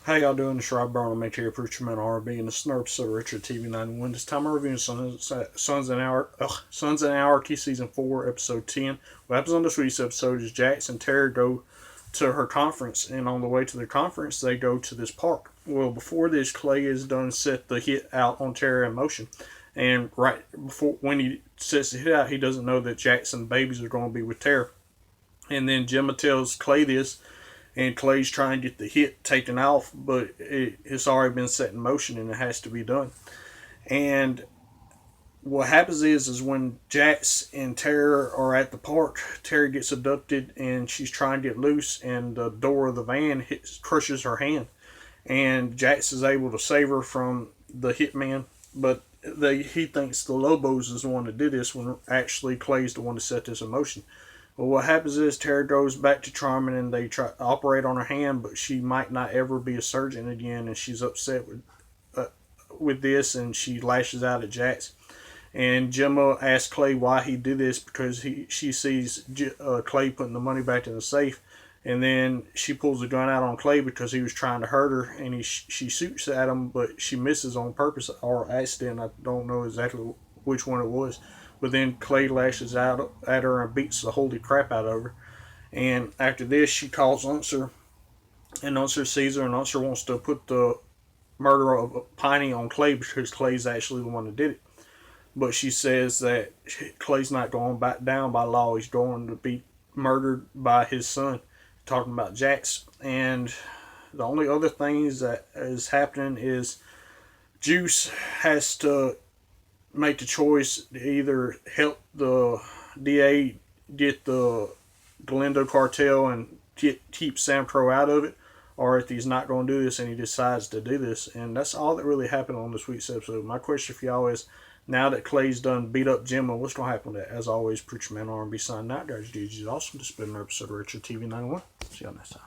How y'all doing? It's Rob Brown, I'm here, Preacher Man RB, and this is another episode of Richard TV 91. This time I'm reviewing Sons and Anarchy Season 4, Episode 10. What happens on this week's episode is Jax and Tara go to her conference, and on the way to the conference, they go to this park. Well, before this, Clay is done set the hit out on Tara in motion. And right before, when he sets the hit out, he doesn't know that Jax and the babies are going to be with Tara. And then Gemma tells Clay this, and Clay's trying to get the hit taken off, but it's already been set in motion and it has to be done. And what happens is when Jax and Tara are at the park, Tara gets abducted and she's trying to get loose, and the door of the van crushes her hand. And Jax is able to save her from the hitman, but he thinks the Lobos is the one that did this when actually Clay's the one that set this in motion. Well, what happens is Tara goes back to Charmin and they try to operate on her hand, but she might not ever be a surgeon again, and she's upset with this, and she lashes out at Jax. And Gemma asks Clay why he did this because she sees Clay putting the money back in the safe, and then she pulls the gun out on Clay because he was trying to hurt her, and she shoots at him, but she misses on purpose or accident. I don't know exactly which one it was. But then Clay lashes out at her and beats the holy crap out of her. And after this, she calls Unser, and Unser sees her, and Unser wants to put the murder of Piney on Clay because Clay's actually the one that did it. But she says that Clay's not going back down by law. He's going to be murdered by his son, talking about Jax. And the only other things that is happening is Juice has to make the choice to either help the DA get the Galindo cartel and keep Sam Crow out of it, or if he's not going to do this and he decides to do this. And that's all that really happened on this week's episode. My question for y'all is, now that Clay's done beat up Gemma, what's going to happen with that? As always, Preacher Man R&B signing out, guys. GG's awesome. This has been an episode of Richard TV 91. See y'all next time.